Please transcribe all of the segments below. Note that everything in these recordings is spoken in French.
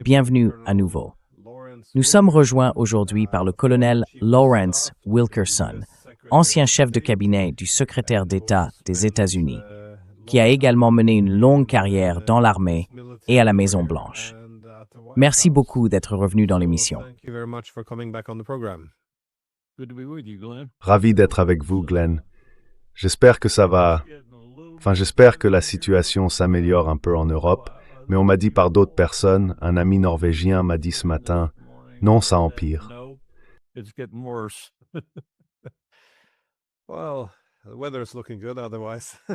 Bienvenue à nouveau. Nous sommes rejoints aujourd'hui par le colonel Lawrence Wilkerson, ancien chef de cabinet du secrétaire d'État des États-Unis, qui a également mené une longue carrière dans l'armée et à la Maison-Blanche. Merci beaucoup d'être revenu dans l'émission. Ravi d'être avec vous, Glenn. J'espère que j'espère que la situation s'améliore un peu en Europe, mais on m'a dit par d'autres personnes, un ami norvégien m'a dit ce matin, non, ça empire.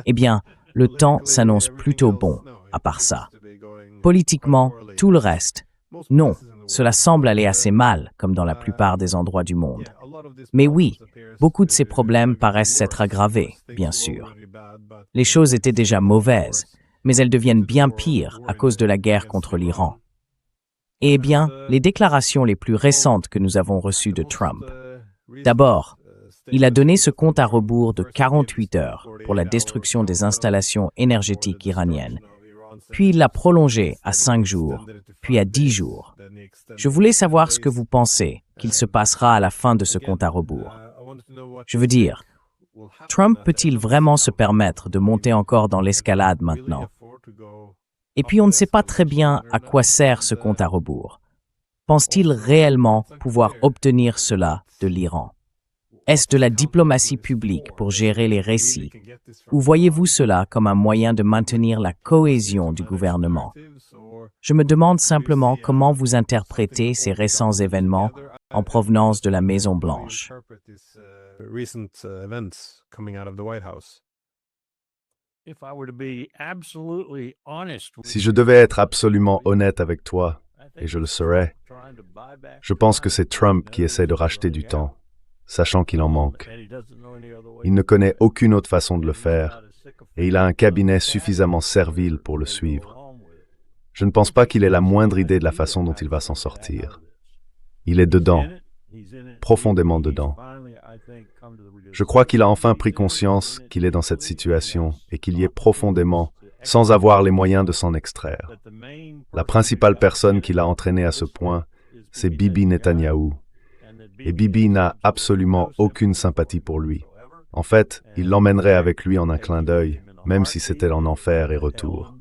Eh bien, le temps s'annonce plutôt bon, à part ça. Politiquement, tout le reste. Non, cela semble aller assez mal, comme dans la plupart des endroits du monde. Mais oui, beaucoup de ces problèmes paraissent s'être aggravés, bien sûr. Les choses étaient déjà mauvaises, mais elles deviennent bien pires à cause de la guerre contre l'Iran. Eh bien, les déclarations les plus récentes que nous avons reçues de Trump. D'abord, il a donné ce compte à rebours de 48 heures pour la destruction des installations énergétiques iraniennes. Puis il l'a prolongé à 5 jours, puis à 10 jours. Je voulais savoir ce que vous pensez qu'il se passera à la fin de ce compte à rebours. Je veux dire, Trump peut-il vraiment se permettre de monter encore dans l'escalade maintenant? Et puis on ne sait pas très bien à quoi sert ce compte à rebours. Pense-t-il réellement pouvoir obtenir cela de l'Iran? Est-ce de la diplomatie publique pour gérer les récits? Ou voyez-vous cela comme un moyen de maintenir la cohésion du gouvernement? Je me demande simplement comment vous interprétez ces récents événements en provenance de la Maison-Blanche. Si je devais être absolument honnête avec toi, et je le serais, je pense que c'est Trump qui essaie de racheter du temps, sachant qu'il en manque. Il ne connaît aucune autre façon de le faire, et il a un cabinet suffisamment servile pour le suivre. Je ne pense pas qu'il ait la moindre idée de la façon dont il va s'en sortir. Il est dedans, profondément dedans. Je crois qu'il a enfin pris conscience qu'il est dans cette situation et qu'il y est profondément, sans avoir les moyens de s'en extraire. La principale personne qui l'a entraîné à ce point, c'est Bibi Netanyahou. Et Bibi n'a absolument aucune sympathie pour lui. En fait, il l'emmènerait avec lui en un clin d'œil, même si c'était en enfer et retour.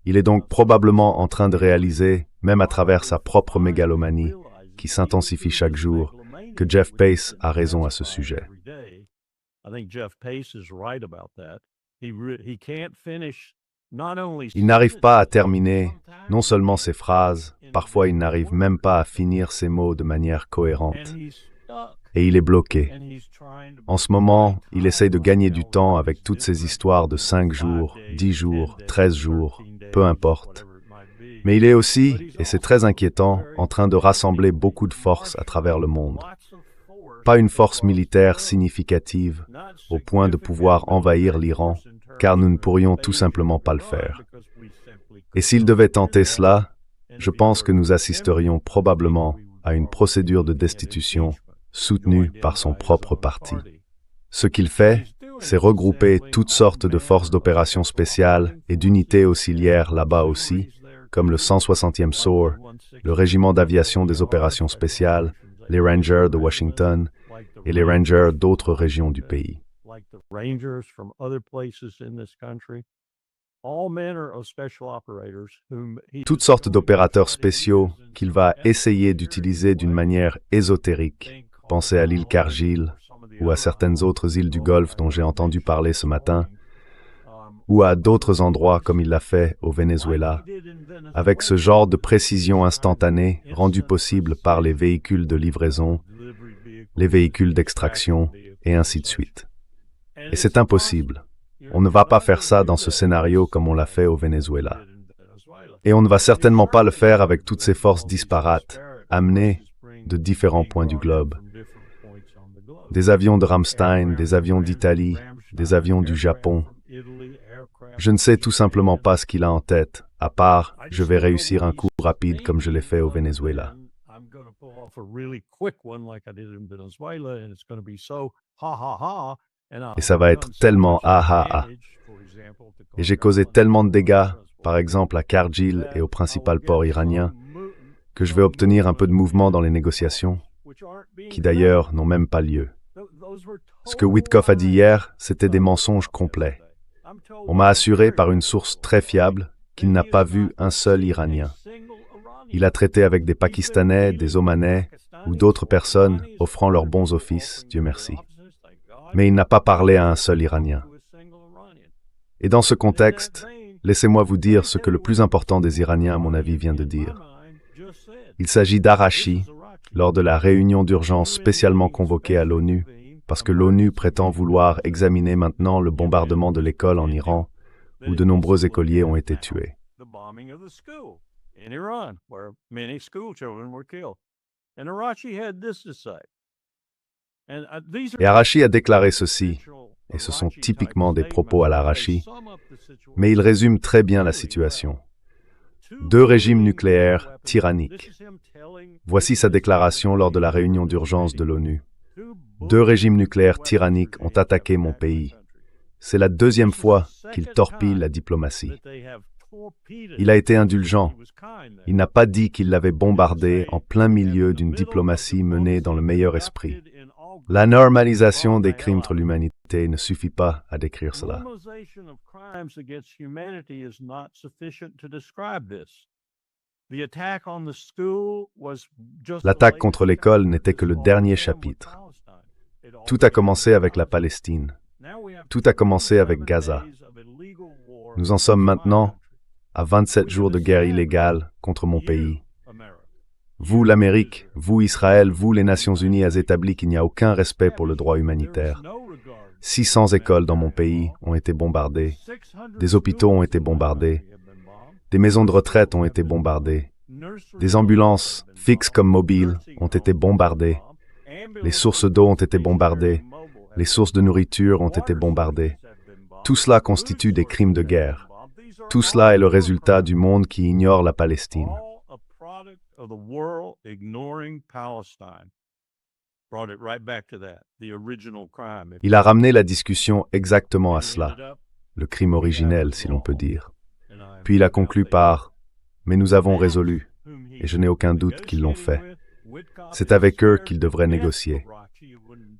Il est donc probablement en train de réaliser, même à travers sa propre mégalomanie, qui s'intensifie chaque jour, que Jeff Pace a raison à ce sujet. Il n'arrive pas à terminer non seulement ses phrases, parfois il n'arrive même pas à finir ses mots de manière cohérente. Et il est bloqué. En ce moment, il essaye de gagner du temps avec toutes ces histoires de 5 jours, 10 jours, 13 jours, peu importe. Mais il est aussi, et c'est très inquiétant, en train de rassembler beaucoup de forces à travers le monde. Pas une force militaire significative, au point de pouvoir envahir l'Iran, car nous ne pourrions tout simplement pas le faire. Et s'il devait tenter cela, je pense que nous assisterions probablement à une procédure de destitution soutenue par son propre parti. Ce qu'il fait, c'est regrouper toutes sortes de forces d'opération spéciales et d'unités auxiliaires là-bas aussi, comme le 160e SOAR, le régiment d'aviation des opérations spéciales, les Rangers de Washington et les Rangers d'autres régions du pays. Toutes sortes d'opérateurs spéciaux qu'il va essayer d'utiliser d'une manière ésotérique. Pensez à l'île Kargil ou à certaines autres îles du Golfe dont j'ai entendu parler ce matin, ou à d'autres endroits comme il l'a fait au Venezuela, avec ce genre de précision instantanée rendue possible par les véhicules de livraison, les véhicules d'extraction, et ainsi de suite. Et c'est impossible. On ne va pas faire ça dans ce scénario comme on l'a fait au Venezuela. Et on ne va certainement pas le faire avec toutes ces forces disparates, amenées de différents points du globe. Des avions de Ramstein, des avions d'Italie, des avions du Japon. Je ne sais tout simplement pas ce qu'il a en tête, à part « je vais réussir un coup rapide comme je l'ai fait au Venezuela ». Et ça va être tellement ah ah ah. Et j'ai causé tellement de dégâts par exemple à Kargil et au principal port iranien, que je vais obtenir un peu de mouvement dans les négociations, qui d'ailleurs n'ont même pas lieu. Ce que Witkoff a dit hier, c'était des mensonges complets. On m'a assuré par une source très fiable qu'il n'a pas vu un seul Iranien. Il a traité avec des Pakistanais, des Omanais ou d'autres personnes offrant leurs bons offices, Dieu merci. Mais il n'a pas parlé à un seul Iranien. Et dans ce contexte, laissez-moi vous dire ce que le plus important des Iraniens, à mon avis, vient de dire. Il s'agit d'Arachi, lors de la réunion d'urgence spécialement convoquée à l'ONU, parce que l'ONU prétend vouloir examiner maintenant le bombardement de l'école en Iran, où de nombreux écoliers ont été tués. Et Arachi a déclaré ceci, et ce sont typiquement des propos à l'Arachi, mais il résume très bien la situation. 2 régimes nucléaires tyranniques. Voici sa déclaration lors de la réunion d'urgence de l'ONU. 2 régimes nucléaires tyranniques ont attaqué mon pays. C'est la 2e fois qu'il torpille la diplomatie. Il a été indulgent. Il n'a pas dit qu'il l'avait bombardé en plein milieu d'une diplomatie menée dans le meilleur esprit. La normalisation des crimes contre l'humanité ne suffit pas à décrire cela. L'attaque contre l'école n'était que le dernier chapitre. Tout a commencé avec la Palestine. Tout a commencé avec Gaza. Nous en sommes maintenant à 27 jours de guerre illégale contre mon pays. Vous, l'Amérique, vous, Israël, vous, les Nations Unies, avez établi qu'il n'y a aucun respect pour le droit humanitaire. 600 écoles dans mon pays ont été bombardées. Des hôpitaux ont été bombardés. Des maisons de retraite ont été bombardées. Des ambulances, fixes comme mobiles, ont été bombardées. Les sources d'eau ont été bombardées. Les sources de nourriture ont été bombardées. Tout cela constitue des crimes de guerre. Tout cela est le résultat du monde qui ignore la Palestine. Il a ramené la discussion exactement à cela, le crime originel, si l'on peut dire. Puis il a conclu par « Mais nous avons résolu, et je n'ai aucun doute qu'ils l'ont fait. C'est avec eux qu'ils devraient négocier. »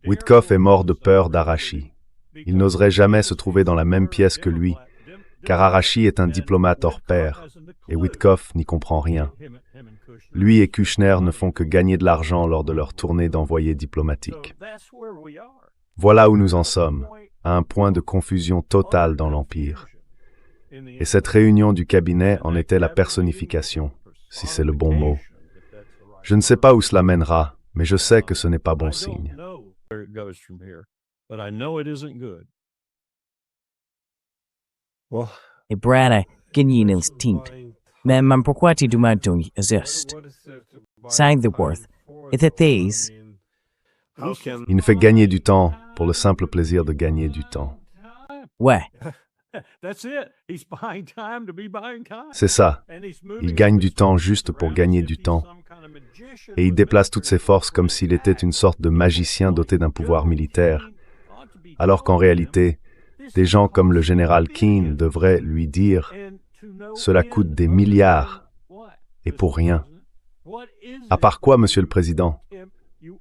Witkoff est mort de peur d'Arachi. Il n'oserait jamais se trouver dans la même pièce que lui, car Arachi est un diplomate hors pair, et Witkoff n'y comprend rien. Lui et Kushner ne font que gagner de l'argent lors de leur tournée d'envoyés diplomatiques. Voilà où nous en sommes, à un point de confusion totale dans l'Empire. Et cette réunion du cabinet en était la personnification, si c'est le bon mot. Je ne sais pas où cela mènera, mais je sais que ce n'est pas bon signe. Et Brana, Guinean's tint. Men pourquoi tu demandes juste? Sang the worth. Et these. Il nous fait gagner du temps pour le simple plaisir de gagner du temps. Ouais. C'est ça. Il gagne du temps juste pour gagner du temps. Et il déplace toutes ses forces comme s'il était une sorte de magicien doté d'un pouvoir militaire. Alors qu'en réalité, des gens comme le général Keane devraient lui dire « Cela coûte des milliards, et pour rien. » À part quoi, Monsieur le Président?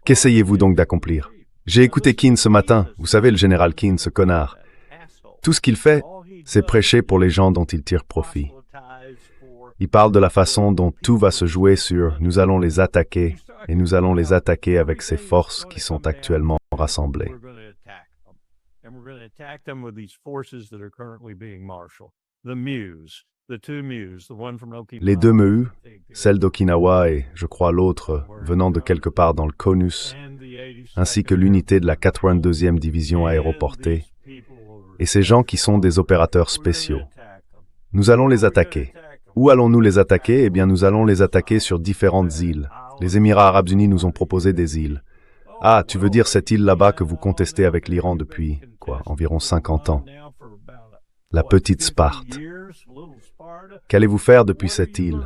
Qu'essayez-vous donc d'accomplir? J'ai écouté Keane ce matin, vous savez le général Keane, ce connard. Tout ce qu'il fait, c'est prêcher pour les gens dont il tire profit. Il parle de la façon dont tout va se jouer sur « nous allons les attaquer » et nous allons les attaquer avec ces forces qui sont actuellement rassemblées. Les 2 MEU, celle d'Okinawa et, je crois, l'autre venant de quelque part dans le CONUS, ainsi que l'unité de la 82e division aéroportée, et ces gens qui sont des opérateurs spéciaux. Nous allons les attaquer. Où allons-nous les attaquer? Eh bien, nous allons les attaquer sur différentes îles. Les Émirats arabes unis nous ont proposé des îles. Ah, tu veux dire cette île là-bas que vous contestez avec l'Iran depuis, environ 50 ans. La petite Sparte. Qu'allez-vous faire depuis cette île?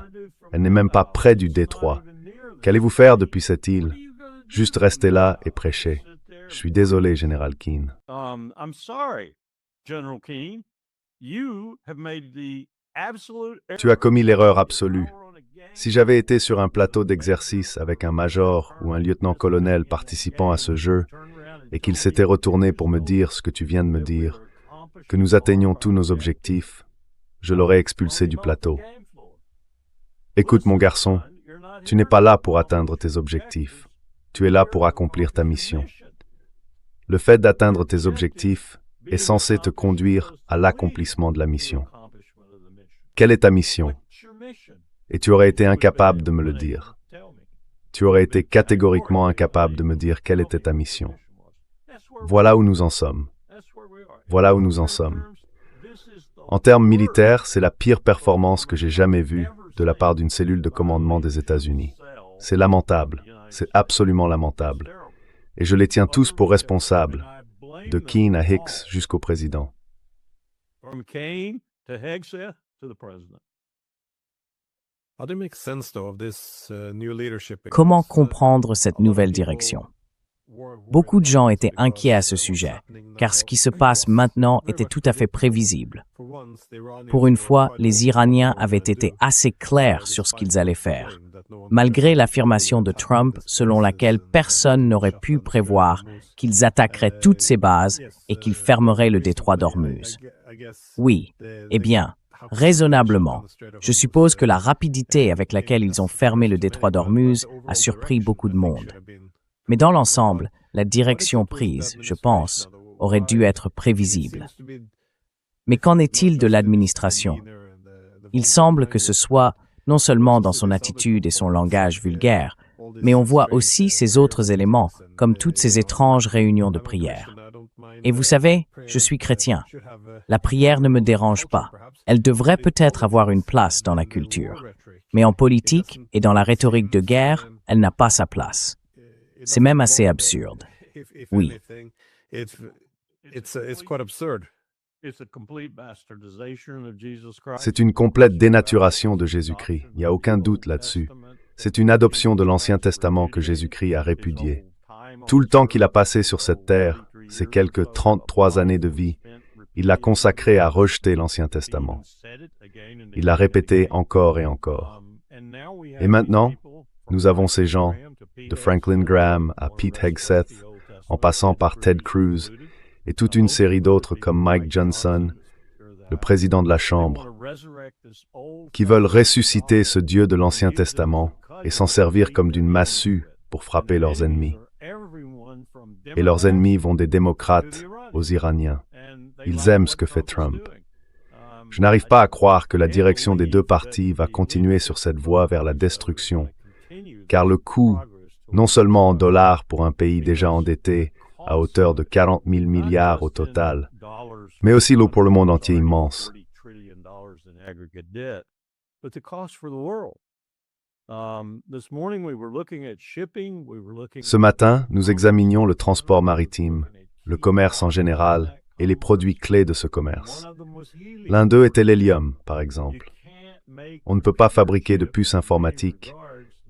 Elle n'est même pas près du détroit. Qu'allez-vous faire depuis cette île? Juste rester là et prêcher. Je suis désolé, Général Keane. Tu as commis l'erreur absolue. Si j'avais été sur un plateau d'exercice avec un major ou un lieutenant-colonel participant à ce jeu, et qu'il s'était retourné pour me dire ce que tu viens de me dire, que nous atteignions tous nos objectifs, je l'aurais expulsé du plateau. Écoute mon garçon, tu n'es pas là pour atteindre tes objectifs. Tu es là pour accomplir ta mission. Le fait d'atteindre tes objectifs est censé te conduire à l'accomplissement de la mission. Quelle est ta mission? Et tu aurais été incapable de me le dire. Tu aurais été catégoriquement incapable de me dire quelle était ta mission. Voilà où nous en sommes. Voilà où nous en sommes. En termes militaires, c'est la pire performance que j'ai jamais vue de la part d'une cellule de commandement des États-Unis. C'est lamentable. C'est absolument lamentable. Et je les tiens tous pour responsables, de Keane à Hicks jusqu'au président. Comment comprendre cette nouvelle direction? Beaucoup de gens étaient inquiets à ce sujet, car ce qui se passe maintenant était tout à fait prévisible. Pour une fois, les Iraniens avaient été assez clairs sur ce qu'ils allaient faire, malgré l'affirmation de Trump selon laquelle personne n'aurait pu prévoir qu'ils attaqueraient toutes ces bases et qu'ils fermeraient le détroit d'Ormuz. Oui, eh bien, raisonnablement, je suppose que la rapidité avec laquelle ils ont fermé le détroit d'Ormuz a surpris beaucoup de monde. Mais dans l'ensemble, la direction prise, je pense, aurait dû être prévisible. Mais qu'en est-il de l'administration? Il semble que ce soit, non seulement dans son attitude et son langage vulgaire, mais on voit aussi ces autres éléments, comme toutes ces étranges réunions de prière. Et vous savez, je suis chrétien. La prière ne me dérange pas. Elle devrait peut-être avoir une place dans la culture. Mais en politique et dans la rhétorique de guerre, elle n'a pas sa place. C'est même assez absurde. Oui. C'est une complète dénaturation de Jésus-Christ. Il n'y a aucun doute là-dessus. C'est une adoption de l'Ancien Testament que Jésus-Christ a répudiée. Tout le temps qu'il a passé sur cette terre, ces quelques 33 années de vie, il l'a consacré à rejeter l'Ancien Testament. Il l'a répété encore et encore. Et maintenant, nous avons ces gens, de Franklin Graham à Pete Hegseth, en passant par Ted Cruz, et toute une série d'autres comme Mike Johnson, le président de la Chambre, qui veulent ressusciter ce Dieu de l'Ancien Testament et s'en servir comme d'une massue pour frapper leurs ennemis. Et leurs ennemis vont des démocrates aux Iraniens. Ils aiment ce que fait Trump. Je n'arrive pas à croire que la direction des deux partis va continuer sur cette voie vers la destruction, car le coût, non seulement en dollars pour un pays déjà endetté, à hauteur de 40 000 milliards au total, mais aussi pour le monde entier immense. Ce matin, nous examinions le transport maritime, le commerce en général et les produits clés de ce commerce. L'un d'eux était l'hélium, par exemple. On ne peut pas fabriquer de puces informatiques,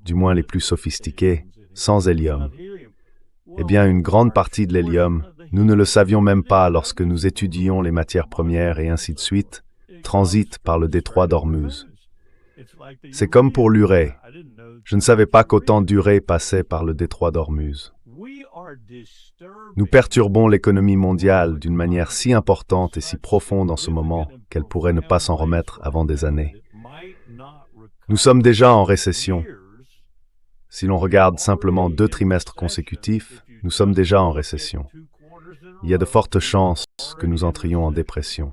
du moins les plus sophistiquées, sans hélium. Eh bien, une grande partie de l'hélium, nous ne le savions même pas lorsque nous étudions les matières premières et ainsi de suite, transite par le détroit d'Ormuz. C'est comme pour l'urée. Je ne savais pas qu'autant d'urée passait par le détroit d'Ormuz. Nous perturbons l'économie mondiale d'une manière si importante et si profonde en ce moment qu'elle pourrait ne pas s'en remettre avant des années. Nous sommes déjà en récession. Si l'on regarde simplement 2 trimestres consécutifs, nous sommes déjà en récession. Il y a de fortes chances que nous entrions en dépression.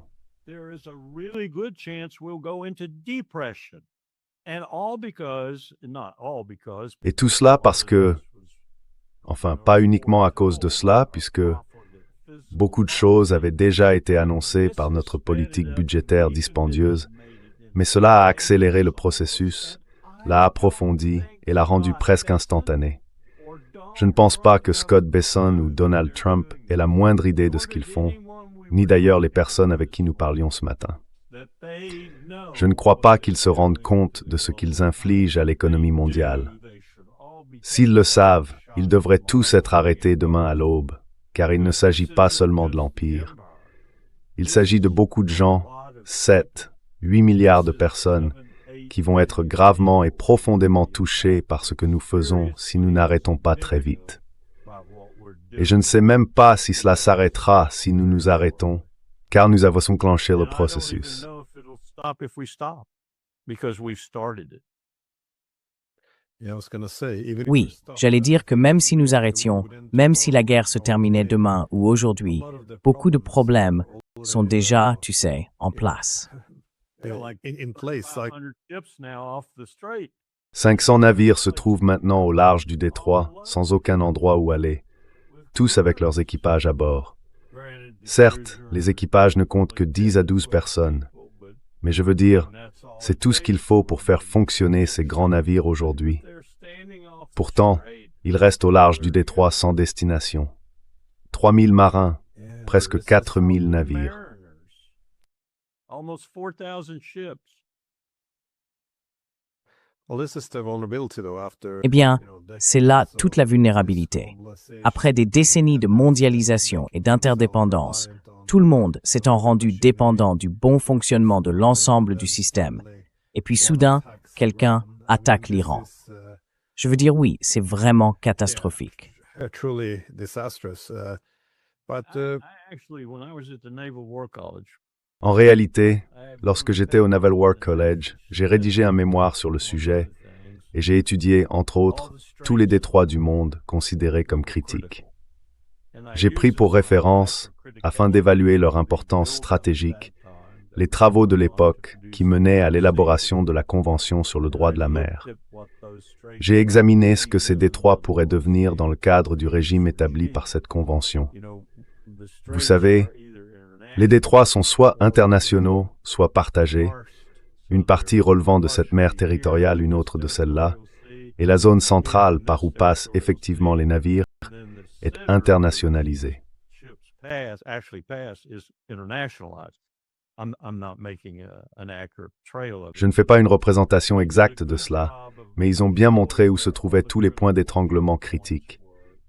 Et tout cela parce que, enfin, pas uniquement à cause de cela, puisque beaucoup de choses avaient déjà été annoncées par notre politique budgétaire dispendieuse, mais cela a accéléré le processus, l'a approfondi et l'a rendu presque instantané. Je ne pense pas que Scott Bessent ou Donald Trump aient la moindre idée de ce qu'ils font, ni d'ailleurs les personnes avec qui nous parlions ce matin. Je ne crois pas qu'ils se rendent compte de ce qu'ils infligent à l'économie mondiale. S'ils le savent, ils devraient tous être arrêtés demain à l'aube, car il ne s'agit pas seulement de l'Empire. Il s'agit de beaucoup de gens, 7, 8 milliards de personnes qui vont être gravement et profondément touchées par ce que nous faisons si nous n'arrêtons pas très vite. Et je ne sais même pas si cela s'arrêtera si nous nous arrêtons, car nous avons enclenché le processus. Oui, j'allais dire que même si nous arrêtions, même si la guerre se terminait demain ou aujourd'hui, beaucoup de problèmes sont déjà, tu sais, en place. 500 navires se trouvent maintenant au large du détroit, sans aucun endroit où aller, tous avec leurs équipages à bord. Certes, les équipages ne comptent que 10 à 12 personnes, mais je veux dire, c'est tout ce qu'il faut pour faire fonctionner ces grands navires aujourd'hui. Pourtant, ils restent au large du détroit sans destination. 3000 marins, presque 4000 navires. Eh bien, c'est là toute la vulnérabilité. Après des décennies de mondialisation et d'interdépendance, tout le monde s'étant rendu dépendant du bon fonctionnement de l'ensemble du système. Et puis soudain, quelqu'un attaque l'Iran. Je veux dire oui, c'est vraiment catastrophique. En réalité, lorsque j'étais au Naval War College, j'ai rédigé un mémoire sur le sujet et j'ai étudié, entre autres, tous les détroits du monde considérés comme critiques. J'ai pris pour référence, afin d'évaluer leur importance stratégique, les travaux de l'époque qui menaient à l'élaboration de la Convention sur le droit de la mer. J'ai examiné ce que ces détroits pourraient devenir dans le cadre du régime établi par cette Convention. Vous savez, les détroits sont soit internationaux, soit partagés, une partie relevant de cette mer territoriale, une autre de celle-là, et la zone centrale par où passent effectivement les navires est internationalisée. Je ne fais pas une représentation exacte de cela, mais ils ont bien montré où se trouvaient tous les points d'étranglement critiques.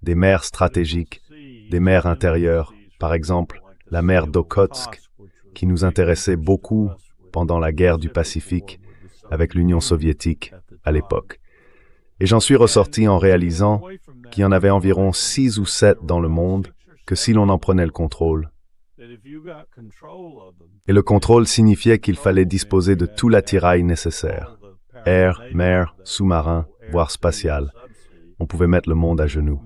Des mers stratégiques, des mers intérieures, par exemple la mer d'Okhotsk, qui nous intéressait beaucoup pendant la guerre du Pacifique avec l'Union soviétique à l'époque. Et j'en suis ressorti en réalisant qu'il y en avait environ 6 ou 7 dans le monde, que si l'on en prenait le contrôle. Et le contrôle signifiait qu'il fallait disposer de tout l'attirail nécessaire. Air, mer, sous-marin, voire spatial. On pouvait mettre le monde à genoux.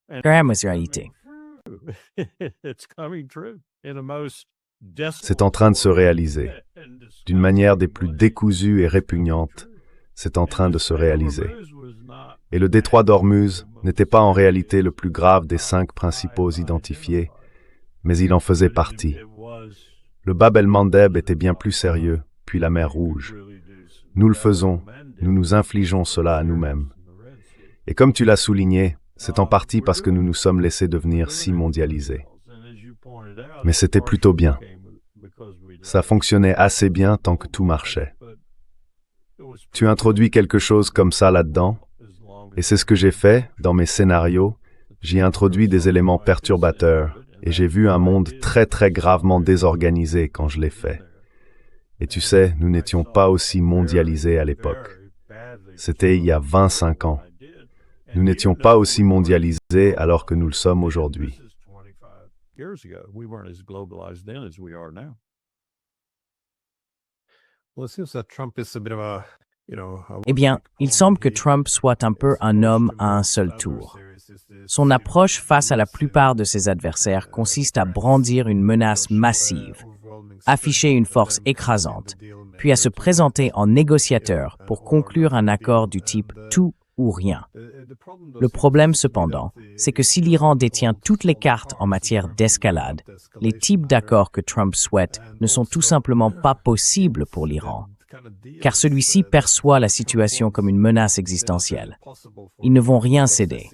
Réalité. C'est en train de se réaliser. D'une manière des plus décousues et répugnantes, c'est en train de se réaliser. Et le détroit d'Ormuz n'était pas en réalité le plus grave des 5 principaux identifiés, mais il en faisait partie. Le Bab el-Mandeb était bien plus sérieux, puis la mer Rouge. Nous le faisons, nous nous infligeons cela à nous-mêmes. Et comme tu l'as souligné, c'est en partie parce que nous nous sommes laissés devenir si mondialisés. Mais c'était plutôt bien. Ça fonctionnait assez bien tant que tout marchait. Tu introduis quelque chose comme ça là-dedans, et c'est ce que j'ai fait dans mes scénarios. J'y introduis des éléments perturbateurs, et j'ai vu un monde très très gravement désorganisé quand je l'ai fait. Et tu sais, nous n'étions pas aussi mondialisés à l'époque. C'était il y a 25 ans. Nous n'étions pas aussi mondialisés alors que nous le sommes aujourd'hui. Eh bien, il semble que Trump soit un peu un homme à un seul tour. Son approche face à la plupart de ses adversaires consiste à brandir une menace massive, afficher une force écrasante, puis à se présenter en négociateur pour conclure un accord du type « tout ou rien ». Le problème cependant, c'est que si l'Iran détient toutes les cartes en matière d'escalade, les types d'accords que Trump souhaite ne sont tout simplement pas possibles pour l'Iran, car celui-ci perçoit la situation comme une menace existentielle. Ils ne vont rien céder.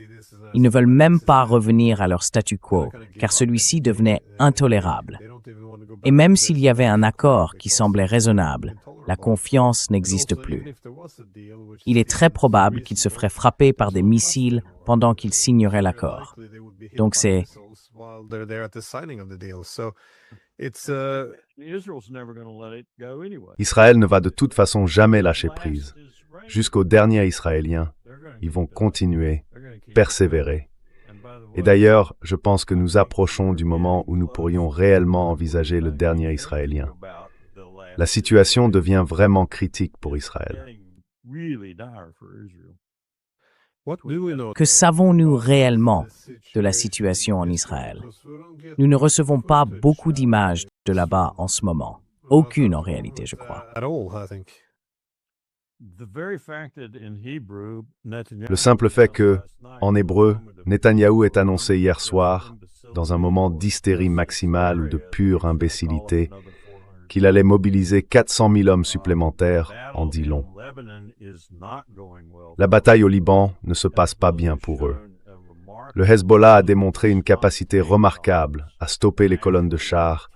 Ils ne veulent même pas revenir à leur statu quo, car celui-ci devenait intolérable. Et même s'il y avait un accord qui semblait raisonnable, la confiance n'existe plus. Il est très probable qu'il se ferait frapper par des missiles pendant qu'il signerait l'accord. Donc c'est Israël ne va de toute façon jamais lâcher prise. Jusqu'au dernier Israélien, ils vont continuer, persévérer. Et d'ailleurs, je pense que nous approchons du moment où nous pourrions réellement envisager le dernier Israélien. La situation devient vraiment critique pour Israël. Que savons-nous réellement de la situation en Israël? Nous ne recevons pas beaucoup d'images de là-bas en ce moment. Aucune en réalité, je crois. Le simple fait que, en hébreu, Netanyahou ait annoncé hier soir, dans un moment d'hystérie maximale ou de pure imbécilité, qu'il allait mobiliser 400 000 hommes supplémentaires, en dit long. La bataille au Liban ne se passe pas bien pour eux. Le Hezbollah a démontré une capacité remarquable à stopper les colonnes de chars,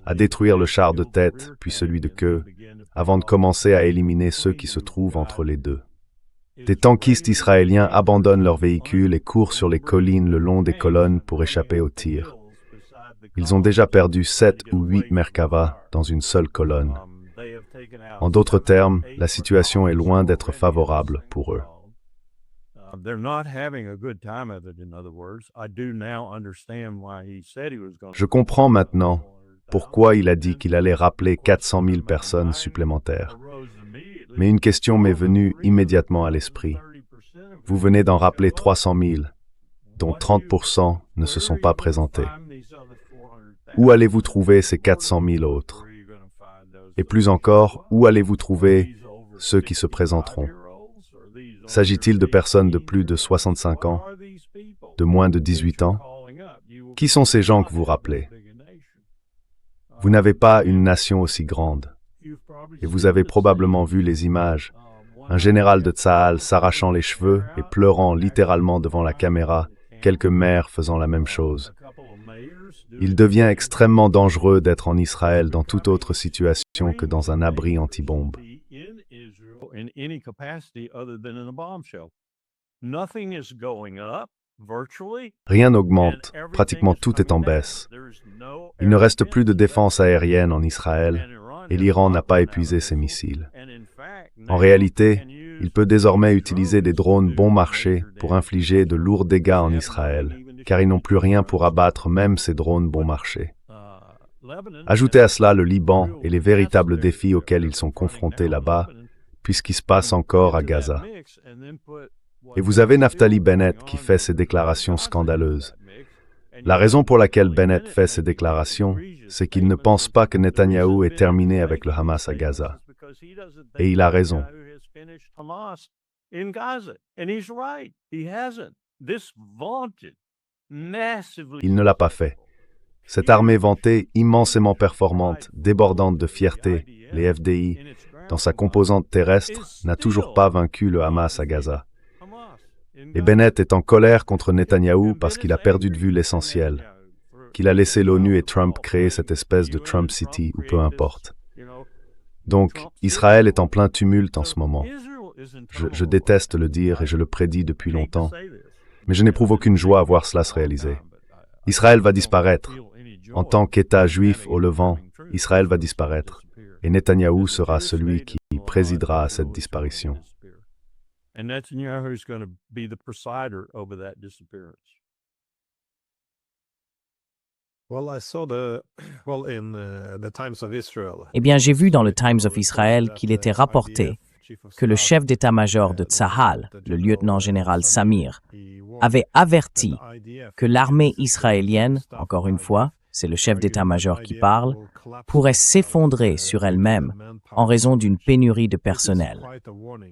à détruire le char de tête, puis celui de queue, avant de commencer à éliminer ceux qui se trouvent entre les deux. Des tankistes israéliens abandonnent leurs véhicules et courent sur les collines le long des colonnes pour échapper aux tirs. Ils ont déjà perdu 7 ou 8 Merkava dans une seule colonne. En d'autres termes, la situation est loin d'être favorable pour eux. Je comprends maintenant pourquoi il a dit qu'il allait rappeler 400 000 personnes supplémentaires. Mais une question m'est venue immédiatement à l'esprit. Vous venez d'en rappeler 300 000, dont 30% ne se sont pas présentés. Où allez-vous trouver ces 400 000 autres? Et plus encore, où allez-vous trouver ceux qui se présenteront? S'agit-il de personnes de plus de 65 ans, de moins de 18 ans? Qui sont ces gens que vous rappelez? Vous n'avez pas une nation aussi grande. Et vous avez probablement vu les images. Un général de Tsahal s'arrachant les cheveux et pleurant littéralement devant la caméra, quelques maires faisant la même chose. Il devient extrêmement dangereux d'être en Israël dans toute autre situation que dans un abri anti-bombe. Rien n'augmente, pratiquement tout est en baisse. Il ne reste plus de défense aérienne en Israël et l'Iran n'a pas épuisé ses missiles. En réalité, il peut désormais utiliser des drones bon marché pour infliger de lourds dégâts en Israël, car ils n'ont plus rien pour abattre même ces drones bon marché. Ajoutez à cela le Liban et les véritables défis auxquels ils sont confrontés là-bas, puisqu'il se passe encore à Gaza. Et vous avez Naftali Bennett qui fait ces déclarations scandaleuses. La raison pour laquelle Bennett fait ces déclarations, c'est qu'il ne pense pas que Netanyahou ait terminé avec le Hamas à Gaza. Et il a raison. Il ne l'a pas fait. Cette armée vantée, immensément performante, débordante de fierté, les FDI, dans sa composante terrestre, n'a toujours pas vaincu le Hamas à Gaza. Et Bennett est en colère contre Netanyahou parce qu'il a perdu de vue l'essentiel, qu'il a laissé l'ONU et Trump créer cette espèce de Trump City, ou peu importe. Donc, Israël est en plein tumulte en ce moment. Je déteste le dire et je le prédis depuis longtemps, mais je n'éprouve aucune joie à voir cela se réaliser. Israël va disparaître. En tant qu'État juif au Levant, Israël va disparaître, et Netanyahou sera celui qui présidera à cette disparition. Eh bien, j'ai vu dans le Times of Israel qu'il était rapporté que le chef d'état-major de Tsahal, le lieutenant-général Samir, avait averti que l'armée israélienne, encore une fois, c'est le chef d'état-major qui parle, pourrait s'effondrer sur elle-même en raison d'une pénurie de personnel.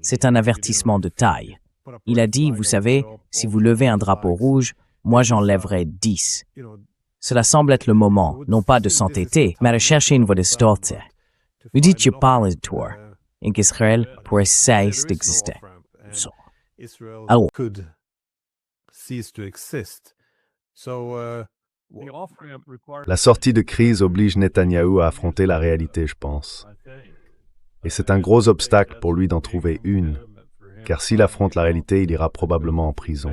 C'est un avertissement de taille. Il a dit, vous savez, si vous levez un drapeau rouge, moi j'enlèverai 10. Cela semble être le moment, non pas de s'entêter, mais de chercher une voie de stolze. Vous dites que parle de toi, et qu'Israël pourrait cesser d'exister. Alors, la sortie de crise oblige Netanyahou à affronter la réalité, je pense. Et c'est un gros obstacle pour lui d'en trouver une, car s'il affronte la réalité, il ira probablement en prison.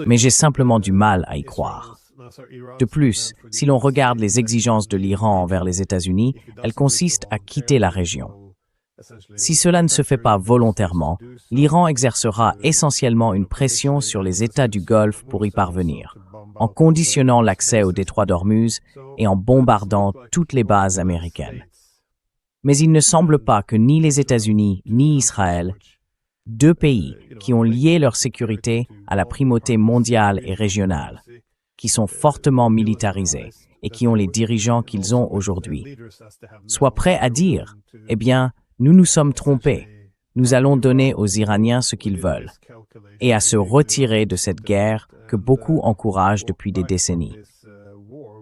Mais j'ai simplement du mal à y croire. De plus, si l'on regarde les exigences de l'Iran envers les États-Unis, elles consistent à quitter la région. Si cela ne se fait pas volontairement, l'Iran exercera essentiellement une pression sur les États du Golfe pour y parvenir, en conditionnant l'accès au détroit d'Ormuz et en bombardant toutes les bases américaines. Mais il ne semble pas que ni les États-Unis ni Israël, deux pays qui ont lié leur sécurité à la primauté mondiale et régionale, qui sont fortement militarisés et qui ont les dirigeants qu'ils ont aujourd'hui, soient prêts à dire « Eh bien, nous nous sommes trompés, nous allons donner aux Iraniens ce qu'ils veulent » et à se retirer de cette guerre que beaucoup encouragent depuis des décennies.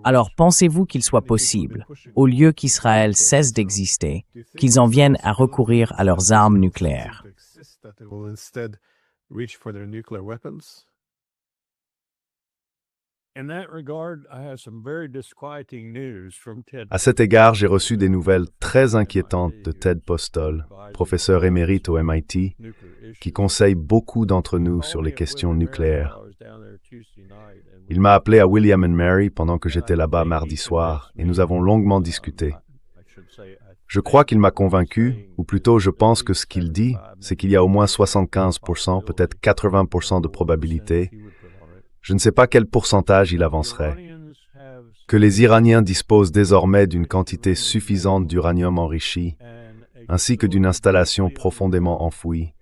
Alors pensez-vous qu'il soit possible, au lieu qu'Israël cesse d'exister, qu'ils en viennent à recourir à leurs armes nucléaires? À cet égard, j'ai reçu des nouvelles très inquiétantes de Ted Postol, professeur émérite au MIT, qui conseille beaucoup d'entre nous sur les questions nucléaires. Il m'a appelé à William & Mary pendant que j'étais là-bas mardi soir et nous avons longuement discuté. Je crois qu'il m'a convaincu, ou plutôt je pense que ce qu'il dit, c'est qu'il y a au moins 75%, peut-être 80% de probabilité. Je ne sais pas quel pourcentage il avancerait. Que les Iraniens disposent désormais d'une quantité suffisante d'uranium enrichi, ainsi que d'une installation profondément enfouie,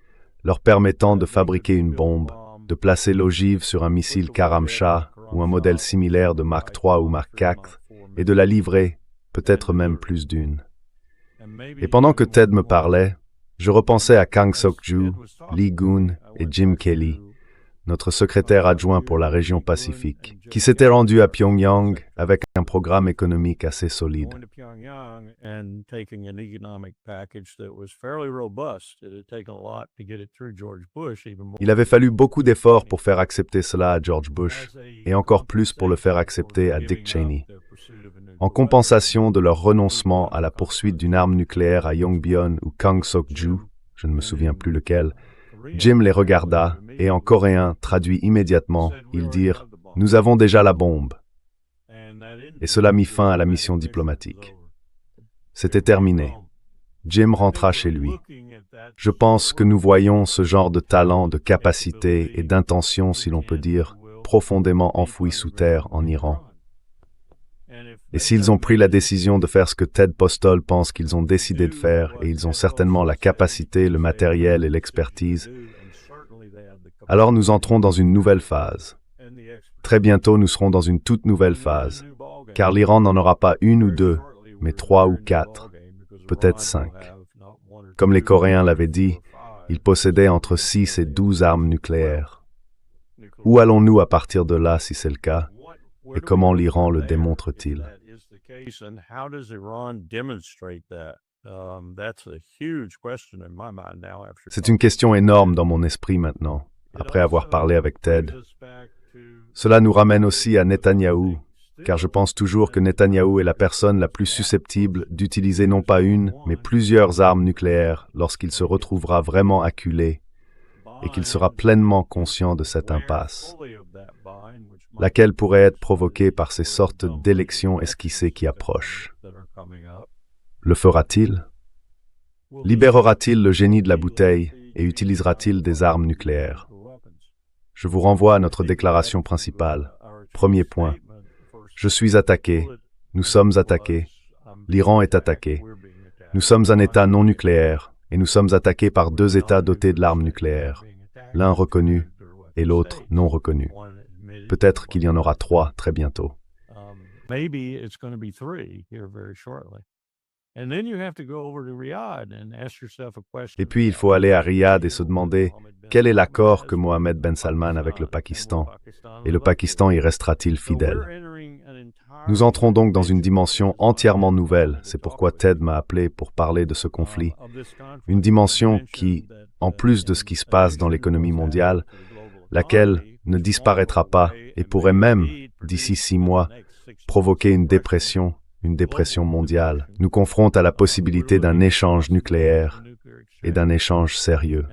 leur permettant de fabriquer une bombe, de placer l'ogive sur un missile Karamsha ou un modèle similaire de Mark III ou Mark IV, et de la livrer, peut-être même plus d'une. Et pendant que Ted me parlait, je repensais à Kang Sok-ju, Lee Gun et Jim Kelly, notre secrétaire adjoint pour la région Pacifique, qui s'était rendu à Pyongyang avec un programme économique assez solide. Il avait fallu beaucoup d'efforts pour faire accepter cela à George Bush, et encore plus pour le faire accepter à Dick Cheney. En compensation de leur renoncement à la poursuite d'une arme nucléaire à Yongbyon ou Kang Sok-ju, je ne me souviens plus lequel, Jim les regarda et en coréen, traduit immédiatement, ils dirent « Nous avons déjà la bombe ». Et cela mit fin à la mission diplomatique. C'était terminé. Jim rentra chez lui. Je pense que nous voyons ce genre de talent, de capacité et d'intention, si l'on peut dire, profondément enfoui sous terre en Iran. Et s'ils ont pris la décision de faire ce que Ted Postol pense qu'ils ont décidé de faire, et ils ont certainement la capacité, le matériel et l'expertise, alors nous entrons dans une nouvelle phase. Très bientôt, nous serons dans une toute nouvelle phase, car l'Iran n'en aura pas une ou deux, mais 3 ou 4, peut-être 5. Comme les Coréens l'avaient dit, ils possédaient entre 6 et 12 armes nucléaires. Où allons-nous à partir de là si c'est le cas, et comment l'Iran le démontre-t-il? C'est une question énorme dans mon esprit maintenant, après avoir parlé avec Ted. Cela nous ramène aussi à Netanyahou, car je pense toujours que Netanyahou est la personne la plus susceptible d'utiliser non pas une, mais plusieurs armes nucléaires lorsqu'il se retrouvera vraiment acculé et qu'il sera pleinement conscient de cette impasse, laquelle pourrait être provoquée par ces sortes d'élections esquissées qui approchent. Le fera-t-il? Libérera-t-il le génie de la bouteille et utilisera-t-il des armes nucléaires? Je vous renvoie à notre déclaration principale. Premier point. Je suis attaqué. Nous sommes attaqués. L'Iran est attaqué. Nous sommes un État non nucléaire et nous sommes attaqués par 2 États dotés de l'arme nucléaire, l'un reconnu et l'autre non reconnu. Peut-être qu'il y en aura 3 très bientôt. Et puis il faut aller à Riyad et se demander quel est l'accord que Mohammed Ben Salman avec le Pakistan, et le Pakistan y restera-t-il fidèle? Nous entrons donc dans une dimension entièrement nouvelle, c'est pourquoi Ted m'a appelé pour parler de ce conflit. Une dimension qui, en plus de ce qui se passe dans l'économie mondiale, laquelle ne disparaîtra pas et pourrait même, d'ici 6 mois, provoquer une dépression mondiale, nous confronte à la possibilité d'un échange nucléaire et d'un échange sérieux.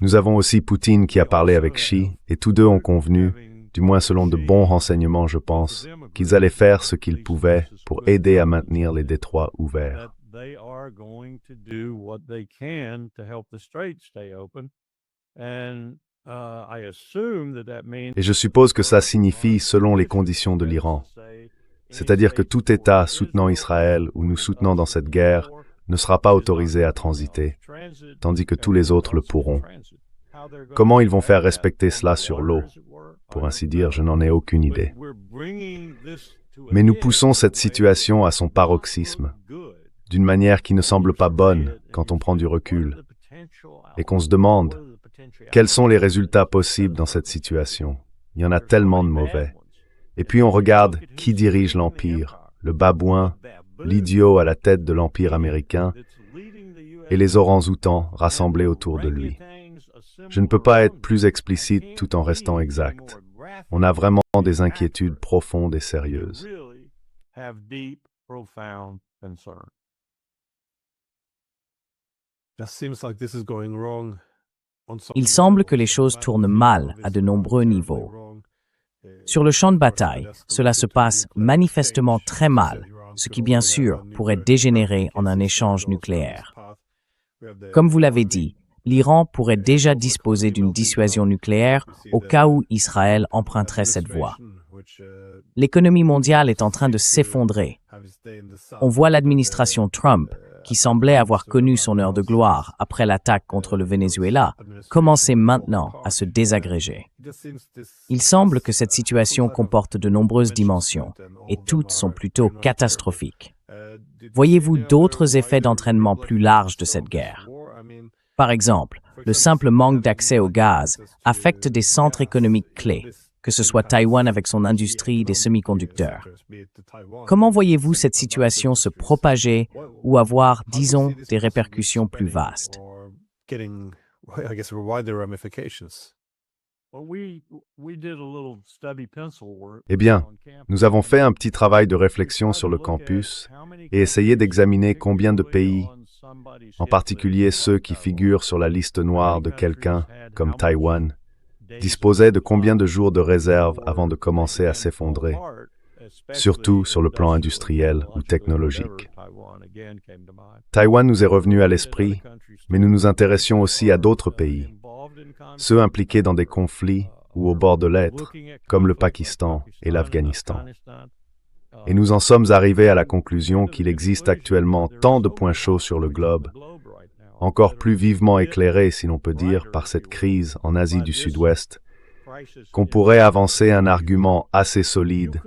Nous avons aussi Poutine qui a parlé avec Xi, et tous deux ont convenu, du moins selon de bons renseignements je pense, qu'ils allaient faire ce qu'ils pouvaient pour aider à maintenir les détroits ouverts. Et je suppose que ça signifie selon les conditions de l'Iran. C'est-à-dire que tout État soutenant Israël ou nous soutenant dans cette guerre ne sera pas autorisé à transiter, tandis que tous les autres le pourront. Comment ils vont faire respecter cela sur l'eau? Pour ainsi dire, je n'en ai aucune idée. Mais nous poussons cette situation à son paroxysme, d'une manière qui ne semble pas bonne quand on prend du recul, et qu'on se demande quels sont les résultats possibles dans cette situation. Il y en a tellement de mauvais. Et puis on regarde qui dirige l'Empire, le babouin, l'idiot à la tête de l'Empire américain, et les orang-outans rassemblés autour de lui. Je ne peux pas être plus explicite tout en restant exact. On a vraiment des inquiétudes profondes et sérieuses. Il semble que les choses tournent mal à de nombreux niveaux. Sur le champ de bataille, cela se passe manifestement très mal, ce qui bien sûr pourrait dégénérer en un échange nucléaire. Comme vous l'avez dit, l'Iran pourrait déjà disposer d'une dissuasion nucléaire au cas où Israël emprunterait cette voie. L'économie mondiale est en train de s'effondrer. On voit l'administration Trump, qui semblait avoir connu son heure de gloire après l'attaque contre le Venezuela, commencer maintenant à se désagréger. Il semble que cette situation comporte de nombreuses dimensions, et toutes sont plutôt catastrophiques. Voyez-vous d'autres effets d'entraînement plus larges de cette guerre? Par exemple, le simple manque d'accès au gaz affecte des centres économiques clés, que ce soit Taïwan avec son industrie des semi-conducteurs. Comment voyez-vous cette situation se propager ou avoir, disons, des répercussions plus vastes? Eh bien, nous avons fait un petit travail de réflexion sur le campus et essayé d'examiner combien de pays, en particulier ceux qui figurent sur la liste noire de quelqu'un, comme Taïwan, disposaient de combien de jours de réserve avant de commencer à s'effondrer, surtout sur le plan industriel ou technologique. Taïwan nous est revenu à l'esprit, mais nous nous intéressions aussi à d'autres pays, ceux impliqués dans des conflits ou au bord de l'être, comme le Pakistan et l'Afghanistan. Et nous en sommes arrivés à la conclusion qu'il existe actuellement tant de points chauds sur le globe, encore plus vivement éclairés, si l'on peut dire, par cette crise en Asie du Sud-Ouest, qu'on pourrait avancer un argument assez solide